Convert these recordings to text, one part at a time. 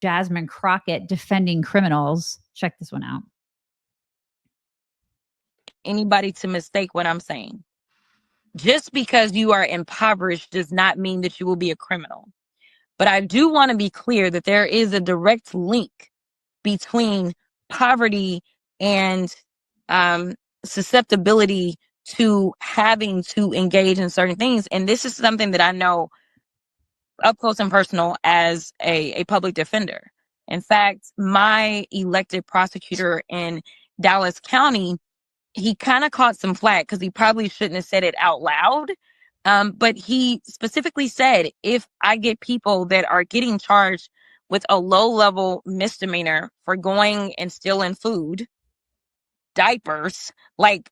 Jasmine Crockett defending criminals. Check this one out. Anybody to mistake what I'm saying. Just because you are impoverished does not mean that you will be a criminal. But I do want to be clear that there is a direct link between poverty and susceptibility to having to engage in certain things. And this is something that I know up close and personal as a public defender. In fact, my elected prosecutor in Dallas County, he kind of caught some flack because he probably shouldn't have said it out loud. But he specifically said, if I get people that are getting charged with a low-level misdemeanor for going and stealing food, diapers, like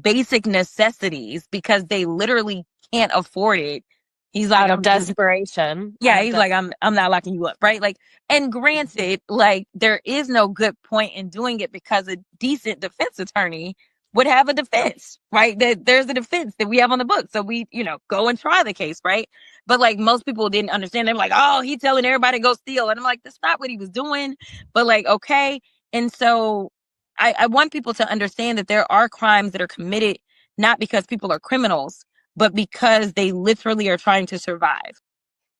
basic necessities, because they literally can't afford it. He's like, out of desperation. Yeah, he's like, I'm not locking you up, right? Like, and granted, like, there is no good point in doing it because a decent defense attorney would have a defense, right? That there's a defense that we have on the book. So we, go and try the case, right? But like most people didn't understand. They're like, oh, he's telling everybody to go steal. And I'm like, that's not what he was doing. But like, okay. And so I want people to understand that there are crimes that are committed not because people are criminals, but because they literally are trying to survive.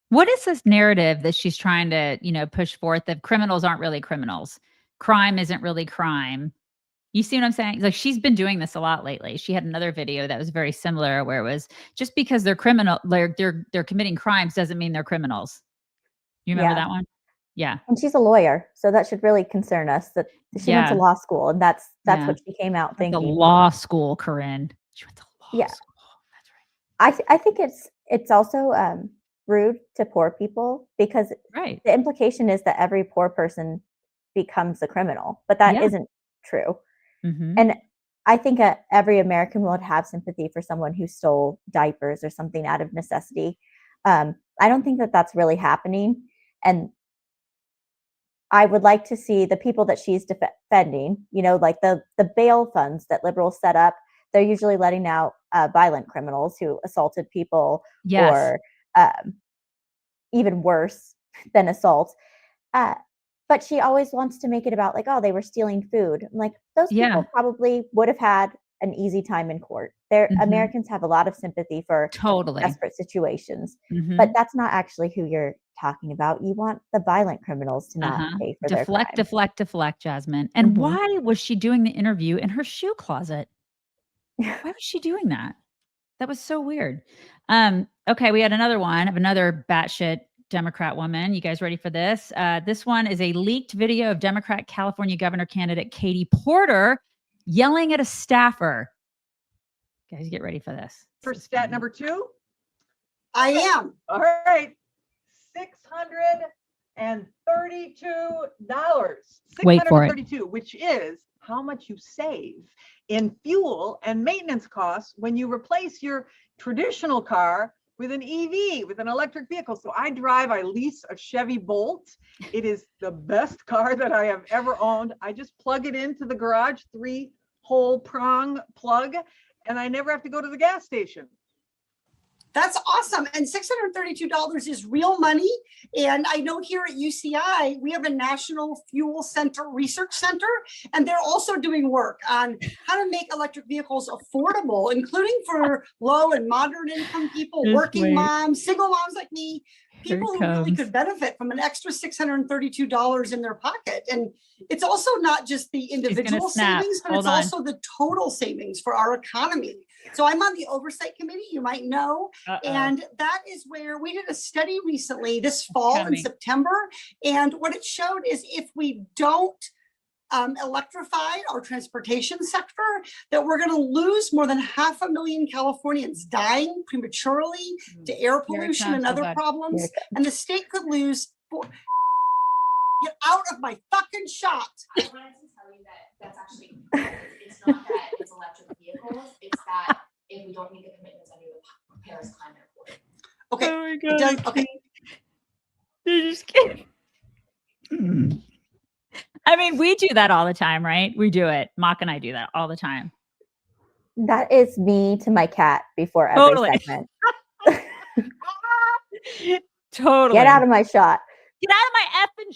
What is this narrative that she's trying to, push forth that criminals aren't really criminals? Crime isn't really crime. You see what I'm saying? Like, she's been doing this a lot lately. She had another video that was very similar where it was just because they're criminal, they're committing crimes doesn't mean they're criminals. You remember that one? Yeah. And she's a lawyer, so that should really concern us that she went to law school, and that's what she came out thinking. The law school, Corinne. She went to law school. That's right. I think it's also rude to poor people because the implication is that every poor person becomes a criminal, but that isn't true. Mm-hmm. And I think every American would have sympathy for someone who stole diapers or something out of necessity. I don't think that that's really happening. And I would like to see the people that she's defending, like the bail funds that liberals set up. They're usually letting out violent criminals who assaulted people or even worse than assault. But she always wants to make it about like, oh, they were stealing food. I'm like, those people probably would have had an easy time in court. Americans have a lot of sympathy for desperate situations, but that's not actually who you're talking about. You want the violent criminals to not pay for their crime. Deflect, Jasmine. And why was she doing the interview in her shoe closet? Why was she doing that? That was so weird. Okay, we had another one of another batshit Democrat woman. You guys ready for this? This one is a leaked video of Democrat California governor candidate Katie Porter yelling at a staffer. Guys, get ready for this. For stat number 2? I am. All right. $632. Wait for it. $632, which is how much you save in fuel and maintenance costs when you replace your traditional car with an EV, with an electric vehicle. So I lease a Chevy Bolt. It is the best car that I have ever owned. I just plug it into the garage, 3-hole prong plug, and I never have to go to the gas station. That's awesome. And $632 is real money. And I know here at UCI, we have a National Fuel Center Research Center, and they're also doing work on how to make electric vehicles affordable, including for low and moderate income people, working moms, single moms like me, people who really could benefit from an extra $632 in their pocket. And it's also not just the individual savings, but it's also the total savings for our economy. So I'm on the oversight committee, you might know, and that is where we did a study recently this fall in September. And what it showed is if we don't electrify our transportation sector, that we're going to lose more than 500,000 Californians dying prematurely to air pollution and other problems. And the state could lose. Get out of my fucking shot. I wanted to tell you that that's actually, it's not that it's electric vehicles, it's that if we don't meet the commitments under the Paris Climate Accord. Okay. Oh my God. Okay. You're just kidding. I mean, we do that all the time, right? We do it. Mock and I do that all the time. That is me to my cat before every segment. Totally. Get out of my shot. Get out of my effing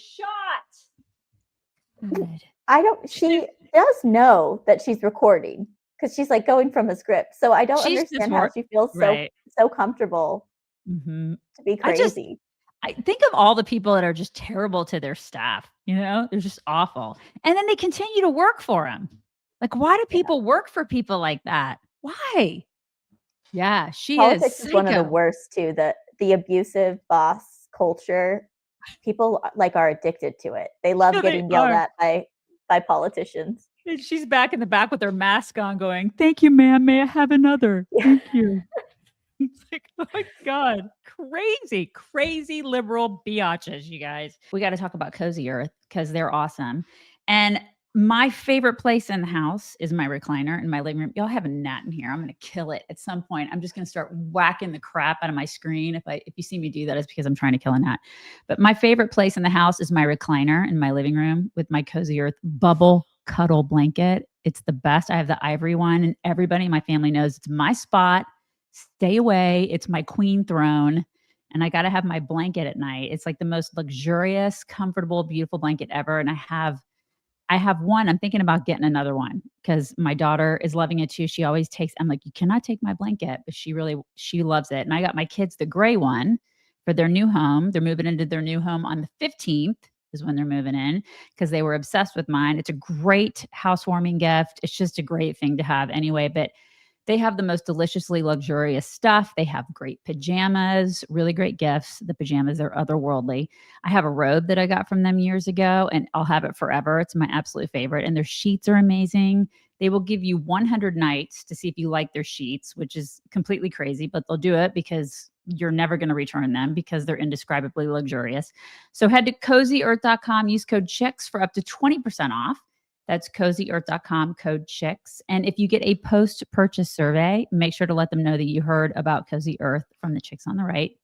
shot. She does know that she's recording because she's like going from a script. So I don't understand how she feels so comfortable to be crazy. I think of all the people that are just terrible to their staff, they're just awful. And then they continue to work for them. Like, why do people work for people like that? Why? Yeah, Politics is one of the worst too. The abusive boss culture. People are addicted to it. They love getting yelled at by politicians. And she's back in the back with her mask on going, "Thank you, ma'am. May I have another? Thank you." It's like, oh my God, crazy liberal biatches, you guys. We got to talk about Cozy Earth because they're awesome. And my favorite place in the house is my recliner in my living room. Y'all have a gnat in here. I'm going to kill it at some point. I'm just going to start whacking the crap out of my screen. If you see me do that, it's because I'm trying to kill a gnat. But my favorite place in the house is my recliner in my living room with my Cozy Earth bubble cuddle blanket. It's the best. I have the ivory one, and everybody in my family knows it's my spot. Stay away. It's my queen throne. And I got to have my blanket at night. It's like the most luxurious, comfortable, beautiful blanket ever. And I have one. I'm thinking about getting another one because my daughter is loving it too. She always takes, I'm like, you cannot take my blanket, but she loves it. And I got my kids the gray one for their new home. They're moving into their new home on the 15th is when they're moving in because they were obsessed with mine. It's a great housewarming gift. It's just a great thing to have anyway, but they have the most deliciously luxurious stuff. They have great pajamas, really great gifts. The pajamas are otherworldly. I have a robe that I got from them years ago, and I'll have it forever. It's my absolute favorite. And their sheets are amazing. They will give you 100 nights to see if you like their sheets, which is completely crazy, but they'll do it because you're never going to return them because they're indescribably luxurious. So head to cozyearth.com, use code CHICKS for up to 20% off. That's cozyearth.com, code CHICKS. And if you get a post-purchase survey, make sure to let them know that you heard about Cozy Earth from the chicks on the right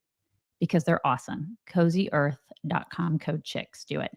because they're awesome. Cozyearth.com, code CHICKS. Do it.